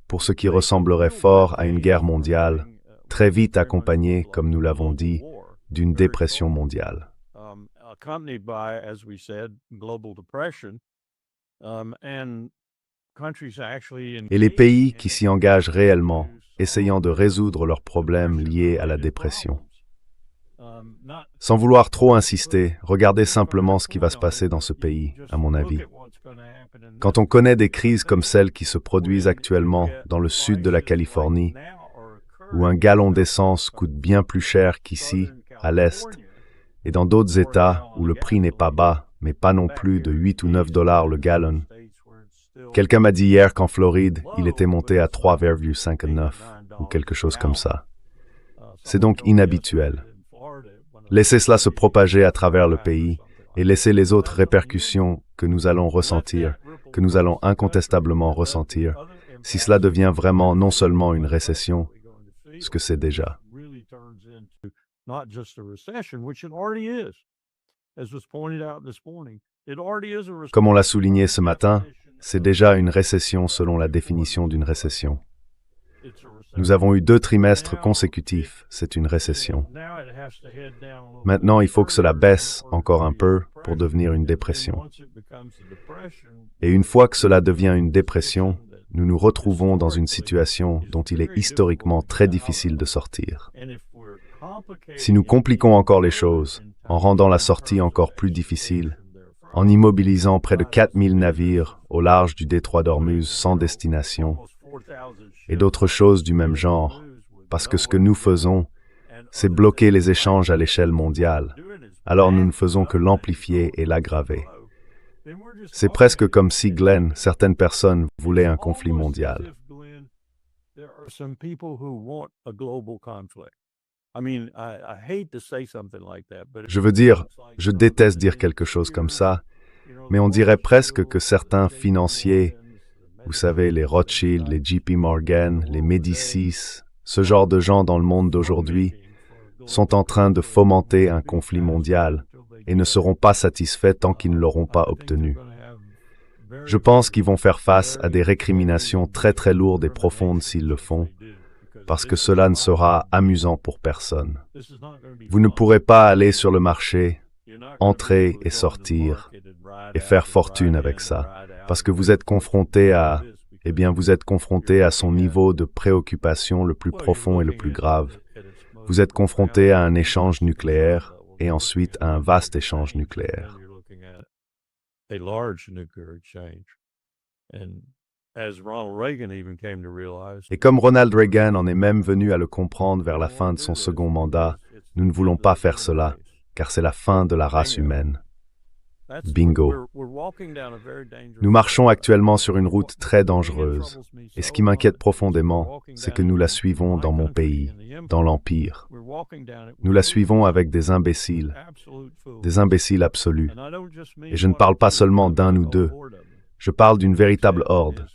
pour ce qui ressemblerait fort à une guerre mondiale, très vite accompagnée, comme nous l'avons dit, d'une dépression mondiale. Et les pays qui s'y engagent réellement, essayant de résoudre leurs problèmes liés à la dépression. Sans vouloir trop insister, regardez simplement ce qui va se passer dans ce pays, à mon avis. Quand on connaît des crises comme celles qui se produisent actuellement dans le sud de la Californie, où un gallon d'essence coûte bien plus cher qu'ici, à l'est, et dans d'autres États où le prix n'est pas bas, mais pas non plus de 8 ou 9 $ le gallon. Quelqu'un m'a dit hier qu'en Floride, il était monté à 3,59 ou quelque chose comme ça. C'est donc inhabituel. Laissez cela se propager à travers le pays et laissez les autres répercussions que nous allons ressentir, que nous allons incontestablement ressentir, si cela devient vraiment non seulement une récession, ce que c'est déjà. Comme on l'a souligné ce matin, c'est déjà une récession selon la définition d'une récession. Nous avons eu 2 trimestres consécutifs, c'est une récession. Maintenant, il faut que cela baisse encore un peu pour devenir une dépression. Et une fois que cela devient une dépression, nous nous retrouvons dans une situation dont il est historiquement très difficile de sortir. Si nous compliquons encore les choses, en rendant la sortie encore plus difficile, en immobilisant près de 4000 navires au large du détroit d'Ormuz sans destination, et d'autres choses du même genre, parce que ce que nous faisons, c'est bloquer les échanges à l'échelle mondiale, alors nous ne faisons que l'amplifier et l'aggraver. C'est presque comme si, Glenn, certaines personnes voulaient un conflit mondial. Je veux dire, je déteste dire quelque chose comme ça, mais on dirait presque que certains financiers, vous savez, les Rothschild, les JP Morgan, les Médicis, ce genre de gens dans le monde d'aujourd'hui, sont en train de fomenter un conflit mondial et ne seront pas satisfaits tant qu'ils ne l'auront pas obtenu. Je pense qu'ils vont faire face à des récriminations très très lourdes et profondes s'ils le font, parce que cela ne sera amusant pour personne. Vous ne pourrez pas aller sur le marché, entrer et sortir, et faire fortune avec ça, parce que vous êtes confronté à, vous êtes confronté à son niveau de préoccupation le plus profond et le plus grave. Vous êtes confronté à un échange nucléaire et ensuite à un vaste échange nucléaire. Et comme Ronald Reagan en est même venu à le comprendre vers la fin de son second mandat, nous ne voulons pas faire cela, car c'est la fin de la race humaine. Bingo. Nous marchons actuellement sur une route très dangereuse, et ce qui m'inquiète profondément, c'est que nous la suivons dans mon pays, dans l'Empire. Nous la suivons avec des imbéciles absolus. Et je ne parle pas seulement d'un ou deux, je parle d'une véritable horde,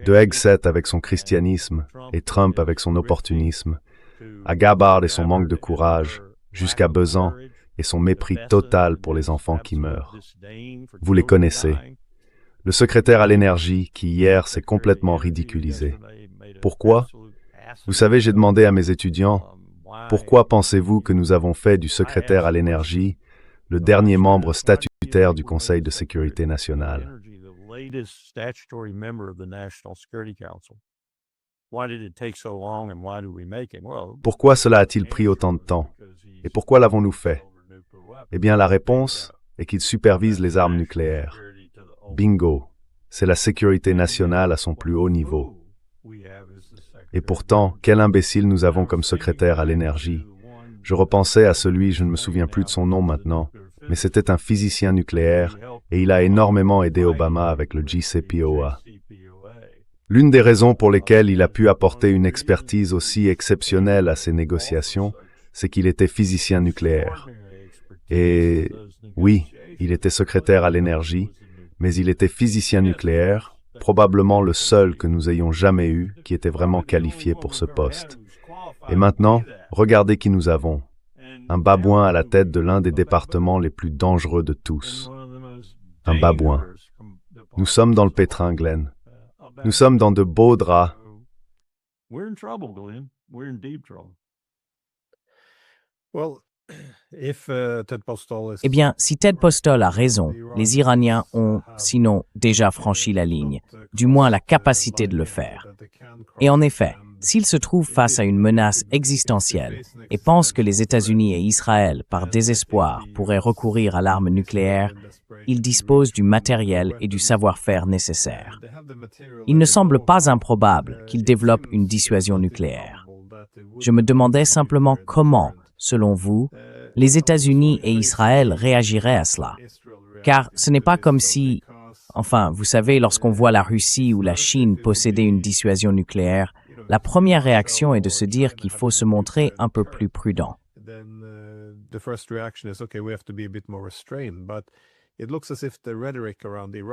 de Hegseth avec son christianisme et Trump avec son opportunisme, à Gabbard et son manque de courage, jusqu'à Besant et son mépris total pour les enfants qui meurent. Vous les connaissez. Le secrétaire à l'énergie qui hier s'est complètement ridiculisé. Pourquoi? Vous savez, j'ai demandé à mes étudiants, pourquoi pensez-vous que nous avons fait du secrétaire à l'énergie le dernier membre statutaire du Conseil de sécurité nationale? Pourquoi cela a-t-il pris autant de temps? Et pourquoi l'avons-nous fait? Eh bien, la réponse est qu'il supervise les armes nucléaires. Bingo! C'est la sécurité nationale à son plus haut niveau. Et pourtant, quel imbécile nous avons comme secrétaire à l'énergie. Je repensais à celui, je ne me souviens plus de son nom maintenant, mais c'était un physicien nucléaire et il a énormément aidé Obama avec le JCPOA. L'une des raisons pour lesquelles il a pu apporter une expertise aussi exceptionnelle à ces négociations, c'est qu'il était physicien nucléaire. Et oui, il était secrétaire à l'énergie, mais il était physicien nucléaire, probablement le seul que nous ayons jamais eu qui était vraiment qualifié pour ce poste. Et maintenant, regardez qui nous avons. Un babouin à la tête de l'un des départements les plus dangereux de tous. Un babouin. Nous sommes dans le pétrin, Glenn. Nous sommes dans de beaux draps. Eh bien, si Ted Postol a raison, les Iraniens ont, sinon déjà franchi la ligne, du moins la capacité de le faire. Et en effet, s'ils se trouvent face à une menace existentielle et pensent que les États-Unis et Israël, par désespoir, pourraient recourir à l'arme nucléaire, ils disposent du matériel et du savoir-faire nécessaires. Il ne semble pas improbable qu'ils développent une dissuasion nucléaire. Je me demandais simplement comment, selon vous, les États-Unis et Israël réagiraient à cela. Car ce n'est pas comme si, enfin, vous savez, lorsqu'on voit la Russie ou la Chine posséder une dissuasion nucléaire, la première réaction est de se dire qu'il faut se montrer un peu plus prudent.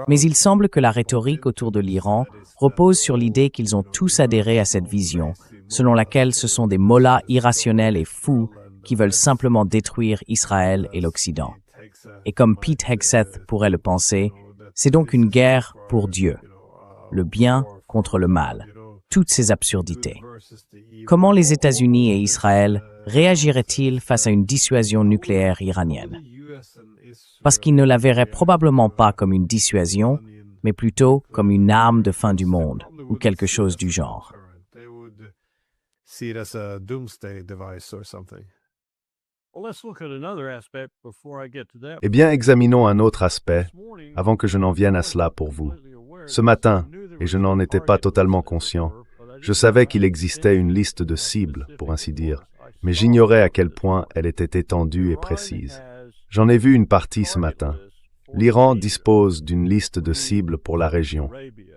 Mais il semble que la rhétorique autour de l'Iran repose sur l'idée qu'ils ont tous adhéré à cette vision, selon laquelle ce sont des mollahs irrationnels et fous qui veulent simplement détruire Israël et l'Occident. Et comme Pete Hegseth pourrait le penser, c'est donc une guerre pour Dieu, le bien contre le mal, toutes ces absurdités. Comment les États-Unis et Israël réagiraient-ils face à une dissuasion nucléaire iranienne? Parce qu'ils ne la verraient probablement pas comme une dissuasion, mais plutôt comme une arme de fin du monde, ou quelque chose du genre. Eh bien, examinons un autre aspect, avant que je n'en vienne à cela pour vous. Ce matin, et je n'en étais pas totalement conscient, je savais qu'il existait une liste de cibles, pour ainsi dire, mais j'ignorais à quel point elle était étendue et précise. J'en ai vu une partie ce matin. L'Iran dispose d'une liste de cibles pour la région.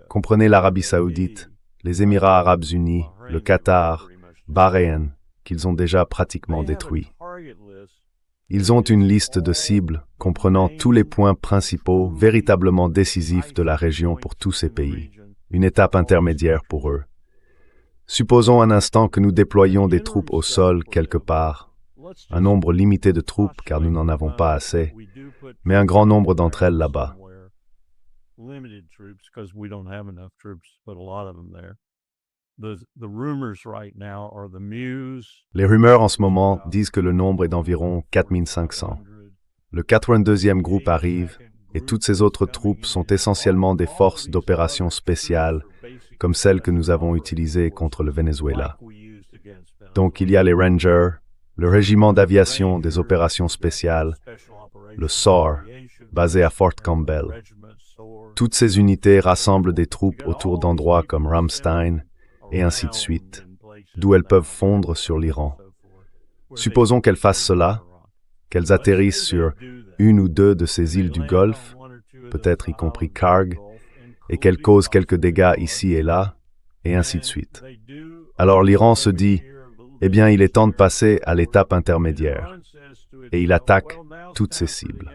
Comprenez l'Arabie Saoudite, les Émirats Arabes Unis, le Qatar, Bahreïn, qu'ils ont déjà pratiquement détruits. Ils ont une liste de cibles comprenant tous les points principaux véritablement décisifs de la région pour tous ces pays, une étape intermédiaire pour eux. Supposons un instant que nous déployions des troupes au sol quelque part, un nombre limité de troupes car nous n'en avons pas assez, mais un grand nombre d'entre elles là-bas. Les rumeurs en ce moment disent que le nombre est d'environ 4500. Le 82e groupe arrive et toutes ces autres troupes sont essentiellement des forces d'opération spéciales comme celles que nous avons utilisées contre le Venezuela. Donc il y a les Rangers, le régiment d'aviation des opérations spéciales, le SAR, basé à Fort Campbell. Toutes ces unités rassemblent des troupes autour d'endroits comme Ramstein, et ainsi de suite, d'où elles peuvent fondre sur l'Iran. Supposons qu'elles fassent cela, qu'elles atterrissent sur une ou deux de ces îles du Golfe, peut-être y compris Karg, et qu'elles causent quelques dégâts ici et là, et ainsi de suite. Alors l'Iran se dit, eh bien il est temps de passer à l'étape intermédiaire, et il attaque toutes ces cibles.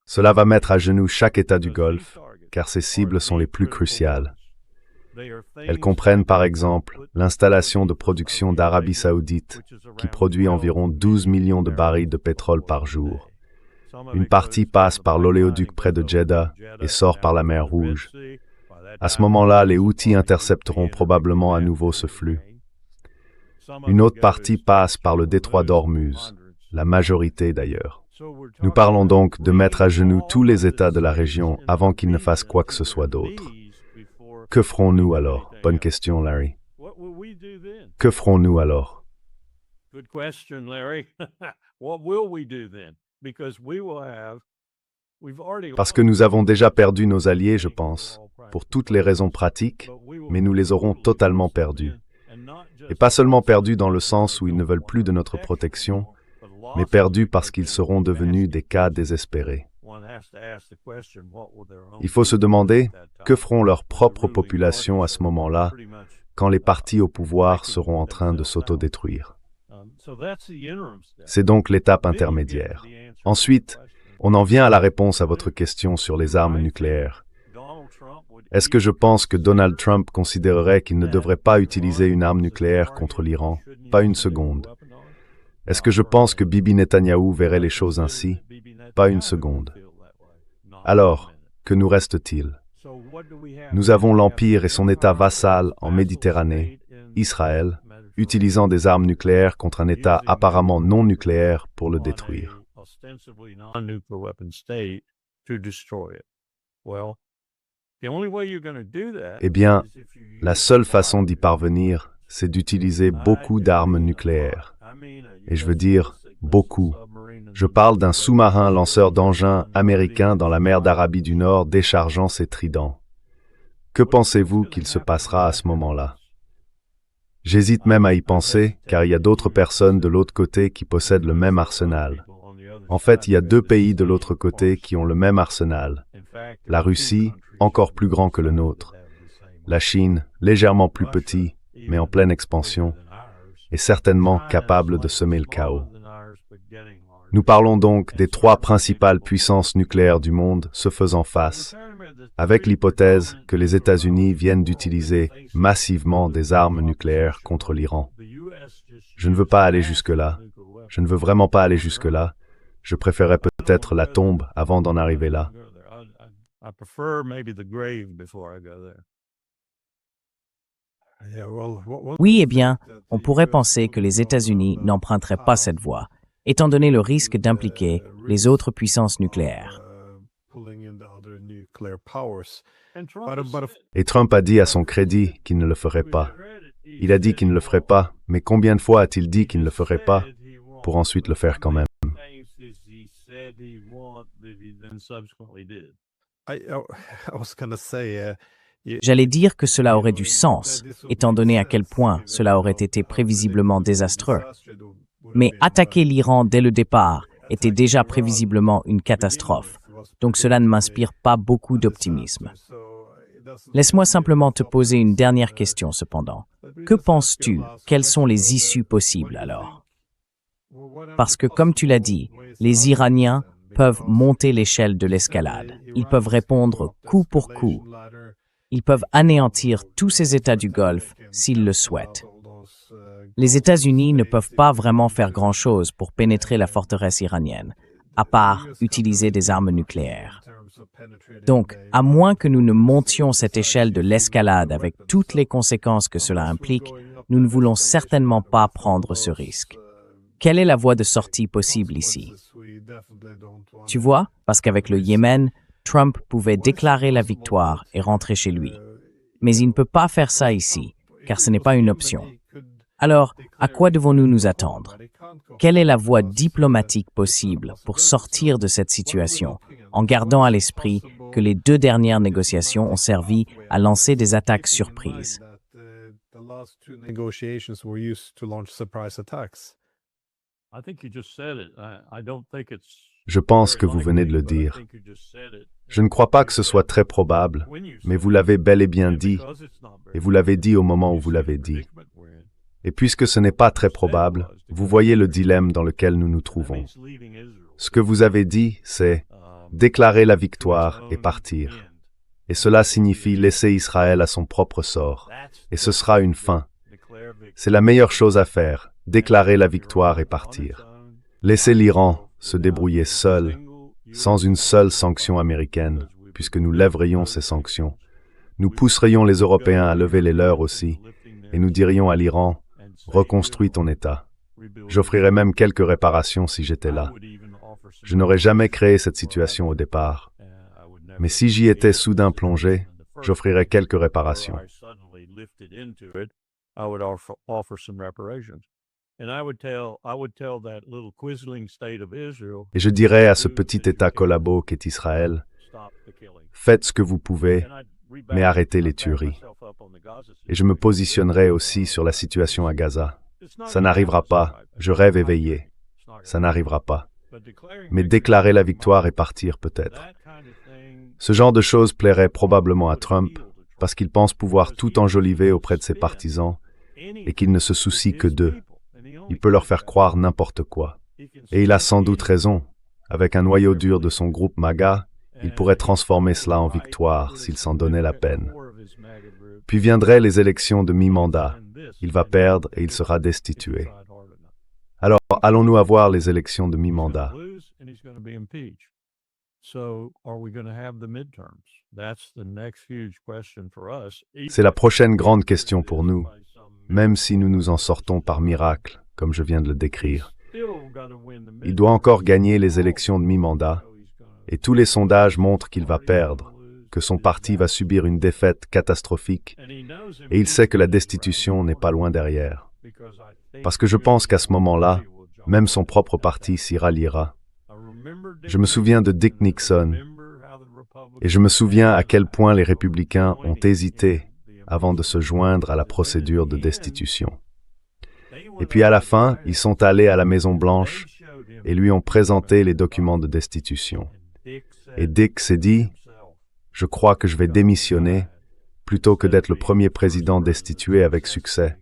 Cela va mettre à genoux chaque État du Golfe, car ces cibles sont les plus cruciales. Elles comprennent par exemple l'installation de production d'Arabie Saoudite, qui produit environ 12 millions de barils de pétrole par jour. Une partie passe par l'oléoduc près de Jeddah et sort par la mer Rouge. À ce moment-là, les Houthis intercepteront probablement à nouveau ce flux. Une autre partie passe par le détroit d'Ormuz, la majorité d'ailleurs. Nous parlons donc de mettre à genoux tous les États de la région avant qu'ils ne fassent quoi que ce soit d'autre. Que ferons-nous alors? Bonne question, Larry. Que ferons-nous alors? Parce que nous avons déjà perdu nos alliés, je pense, pour toutes les raisons pratiques, mais nous les aurons totalement perdus. Et pas seulement perdus dans le sens où ils ne veulent plus de notre protection, mais perdus parce qu'ils seront devenus des cas désespérés. Il faut se demander que feront leurs propres populations à ce moment-là, quand les partis au pouvoir seront en train de s'autodétruire. C'est donc l'étape intermédiaire. Ensuite, on en vient à la réponse à votre question sur les armes nucléaires. Est-ce que je pense que Donald Trump considérerait qu'il ne devrait pas utiliser une arme nucléaire contre l'Iran? Pas une seconde. Est-ce que je pense que Bibi Netanyahou verrait les choses ainsi? Pas une seconde. Alors, que nous reste-t-il? Nous avons l'Empire et son État vassal en Méditerranée, Israël, utilisant des armes nucléaires contre un État apparemment non nucléaire pour le détruire. Eh bien, la seule façon d'y parvenir, c'est d'utiliser beaucoup d'armes nucléaires. Et je veux dire beaucoup. Je parle d'un sous-marin lanceur d'engins américain dans la mer d'Arabie du Nord déchargeant ses tridents. Que pensez-vous qu'il se passera à ce moment-là? J'hésite même à y penser, car il y a d'autres personnes de l'autre côté qui possèdent le même arsenal. En fait, il y a deux pays de l'autre côté qui ont le même arsenal. La Russie, encore plus grand que le nôtre. La Chine, légèrement plus petit, mais en pleine expansion, est certainement capable de semer le chaos. Nous parlons donc des trois principales puissances nucléaires du monde se faisant face, avec l'hypothèse que les États-Unis viennent d'utiliser massivement des armes nucléaires contre l'Iran. Je ne veux pas aller jusque-là. Je ne veux vraiment pas aller jusque-là. Je préférerais peut-être la tombe avant d'en arriver là. Oui, eh bien, on pourrait penser que les États-Unis n'emprunteraient pas cette voie, étant donné le risque d'impliquer les autres puissances nucléaires. Et Trump a dit à son crédit qu'il ne le ferait pas. Il a dit qu'il ne le ferait pas, mais combien de fois a-t-il dit qu'il ne le ferait pas pour ensuite le faire quand même? J'allais dire que cela aurait du sens, étant donné à quel point cela aurait été prévisiblement désastreux. Mais attaquer l'Iran dès le départ était déjà prévisiblement une catastrophe, donc cela ne m'inspire pas beaucoup d'optimisme. Laisse-moi simplement te poser une dernière question cependant. Que penses-tu? Quelles sont les issues possibles alors? Parce que comme tu l'as dit, les Iraniens peuvent monter l'échelle de l'escalade. Ils peuvent répondre coup pour coup. Ils peuvent anéantir tous ces États du Golfe s'ils le souhaitent. Les États-Unis ne peuvent pas vraiment faire grand-chose pour pénétrer la forteresse iranienne, à part utiliser des armes nucléaires. Donc, à moins que nous ne montions cette échelle de l'escalade avec toutes les conséquences que cela implique, nous ne voulons certainement pas prendre ce risque. Quelle est la voie de sortie possible ici? Tu vois, parce qu'avec le Yémen, Trump pouvait déclarer la victoire et rentrer chez lui. Mais il ne peut pas faire ça ici, car ce n'est pas une option. Alors, à quoi devons-nous nous attendre? Quelle est la voie diplomatique possible pour sortir de cette situation, en gardant à l'esprit que les 2 dernières négociations ont servi à lancer des attaques surprises? Je pense que vous venez de le dire. Je ne crois pas que ce soit très probable, mais vous l'avez bel et bien dit, et vous l'avez dit au moment où vous l'avez dit. Et puisque ce n'est pas très probable, vous voyez le dilemme dans lequel nous nous trouvons. Ce que vous avez dit, c'est déclarer la victoire et partir. Et cela signifie laisser Israël à son propre sort. Et ce sera une fin. C'est la meilleure chose à faire, déclarer la victoire et partir. Laisser l'Iran se débrouiller seul, sans une seule sanction américaine, puisque nous lèverions ces sanctions. Nous pousserions les Européens à lever les leurs aussi, et nous dirions à l'Iran, reconstruis ton État. J'offrirais même quelques réparations si j'étais là. Je n'aurais jamais créé cette situation au départ. Mais si j'y étais soudain plongé, j'offrirais quelques réparations. Et je dirais à ce petit État collabo qu'est Israël, faites ce que vous pouvez, mais arrêtez les tueries. Et je me positionnerai aussi sur la situation à Gaza. Ça n'arrivera pas, je rêve éveillé. Ça n'arrivera pas. Mais déclarer la victoire et partir peut-être. Ce genre de choses plairait probablement à Trump, parce qu'il pense pouvoir tout enjoliver auprès de ses partisans et qu'il ne se soucie que d'eux. Il peut leur faire croire n'importe quoi. Et il a sans doute raison. Avec un noyau dur de son groupe MAGA, il pourrait transformer cela en victoire s'il s'en donnait la peine. Puis viendraient les élections de mi-mandat. Il va perdre et il sera destitué. Alors, allons-nous avoir les élections de mi-mandat? C'est la prochaine grande question pour nous, même si nous nous en sortons par miracle, comme je viens de le décrire. Il doit encore gagner les élections de mi-mandat, et tous les sondages montrent qu'il va perdre, que son parti va subir une défaite catastrophique, et il sait que la destitution n'est pas loin derrière. Parce que je pense qu'à ce moment-là, même son propre parti s'y ralliera. Je me souviens de Dick Nixon, et je me souviens à quel point les républicains ont hésité avant de se joindre à la procédure de destitution. Et puis à la fin, ils sont allés à la Maison-Blanche et lui ont présenté les documents de destitution. Et Dick s'est dit, « Je crois que je vais démissionner plutôt que d'être le premier président destitué avec succès,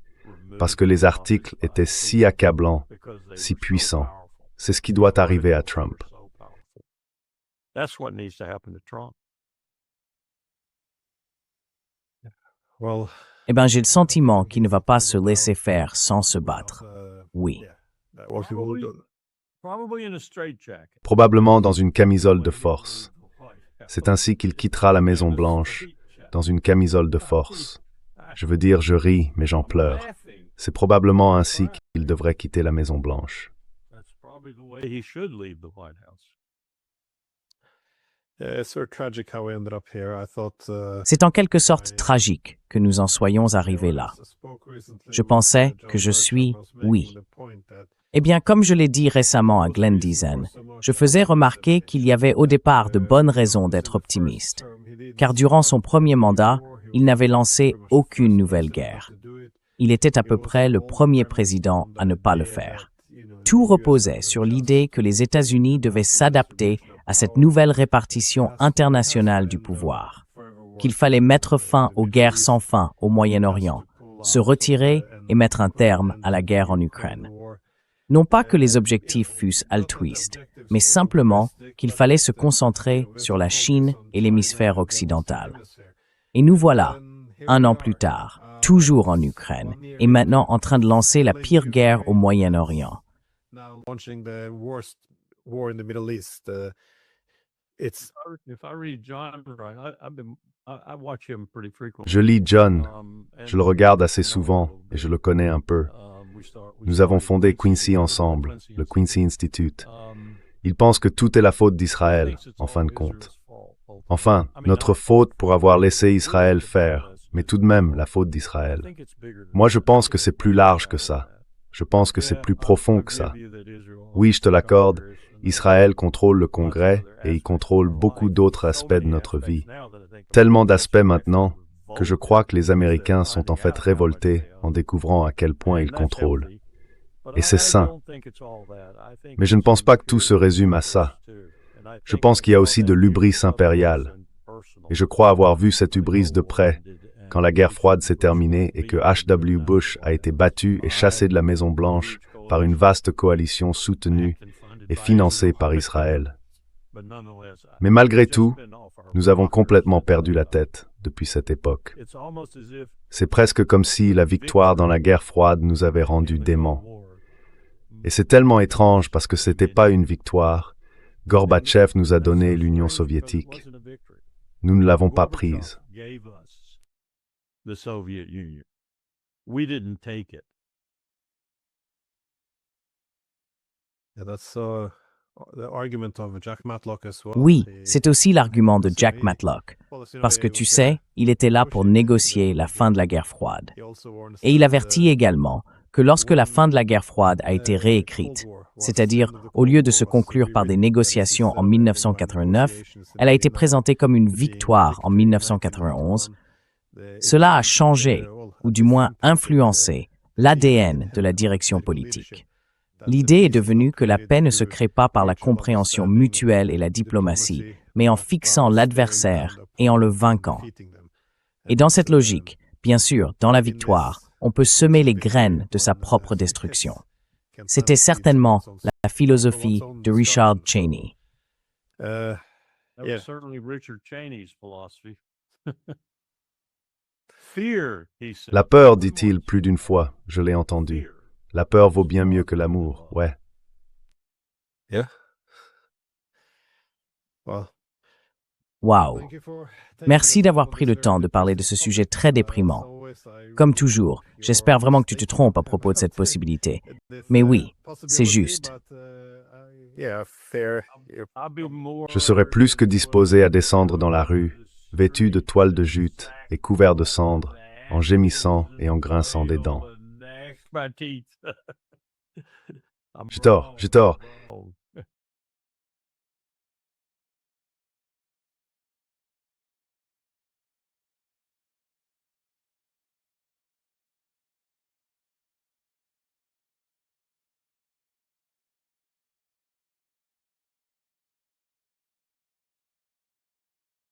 parce que les articles étaient si accablants, si puissants. » C'est ce qui doit arriver à Trump. Eh bien, j'ai le sentiment qu'il ne va pas se laisser faire sans se battre. Oui. Probablement dans une camisole de force. C'est ainsi qu'il quittera la Maison-Blanche, dans une camisole de force. Je veux dire, je ris, mais j'en pleure. C'est probablement ainsi qu'il devrait quitter la Maison-Blanche. C'est en quelque sorte tragique que nous en soyons arrivés là. Je pensais que je suis oui. Eh bien, comme je l'ai dit récemment à Glenn Diesen, je faisais remarquer qu'il y avait au départ de bonnes raisons d'être optimiste. Car durant son premier mandat, il n'avait lancé aucune nouvelle guerre. Il était à peu près le premier président à ne pas le faire. Tout reposait sur l'idée que les États-Unis devaient s'adapter à cette nouvelle répartition internationale du pouvoir, qu'il fallait mettre fin aux guerres sans fin au Moyen-Orient, se retirer et mettre un terme à la guerre en Ukraine. Non pas que les objectifs fussent altruistes, mais simplement qu'il fallait se concentrer sur la Chine et l'hémisphère occidental. Et nous voilà, 1 an plus tard, toujours en Ukraine, et maintenant en train de lancer la pire guerre au Moyen-Orient. Je lis John, je le regarde assez souvent et je le connais un peu. Nous avons fondé Quincy ensemble, le Quincy Institute. Il pense que tout est la faute d'Israël, en fin de compte. Enfin, notre faute pour avoir laissé Israël faire, mais tout de même la faute d'Israël. Moi, je pense que c'est plus large que ça. Je pense que c'est plus profond que ça. Oui, je te l'accorde, Israël contrôle le Congrès et il contrôle beaucoup d'autres aspects de notre vie. Tellement d'aspects maintenant que je crois que les Américains sont en fait révoltés en découvrant à quel point ils contrôlent. Et c'est sain. Mais je ne pense pas que tout se résume à ça. Je pense qu'il y a aussi de l'hubris impériale. Et je crois avoir vu cette hubris de près quand la guerre froide s'est terminée et que H.W. Bush a été battu et chassé de la Maison-Blanche par une vaste coalition soutenue et financée par Israël. Mais malgré tout, nous avons complètement perdu la tête depuis cette époque. C'est presque comme si la victoire dans la guerre froide nous avait rendus déments. Et c'est tellement étrange parce que c'était pas une victoire. Gorbatchev nous a donné l'Union soviétique. Nous ne l'avons pas prise. Oui, c'est aussi l'argument de Jack Matlock, parce que tu sais, il était là pour négocier la fin de la guerre froide. Et il avertit également que lorsque la fin de la guerre froide a été réécrite, c'est-à-dire au lieu de se conclure par des négociations en 1989, elle a été présentée comme une victoire en 1991, cela a changé, ou du moins influencé, l'ADN de la direction politique. L'idée est devenue que la paix ne se crée pas par la compréhension mutuelle et la diplomatie, mais en fixant l'adversaire et en le vainquant. Et dans cette logique, bien sûr, dans la victoire, on peut semer les graines de sa propre destruction. C'était certainement la philosophie de Richard Cheney. La peur, dit-il plus d'une fois, je l'ai entendu. La peur vaut bien mieux que l'amour, ouais. Wow. Merci d'avoir pris le temps de parler de ce sujet très déprimant. Comme toujours, j'espère vraiment que tu te trompes à propos de cette possibilité. Mais oui, c'est juste. Je serais plus que disposé à descendre dans la rue, vêtu de toile de jute et couvert de cendres, en gémissant et en grinçant des dents. J'ai tort.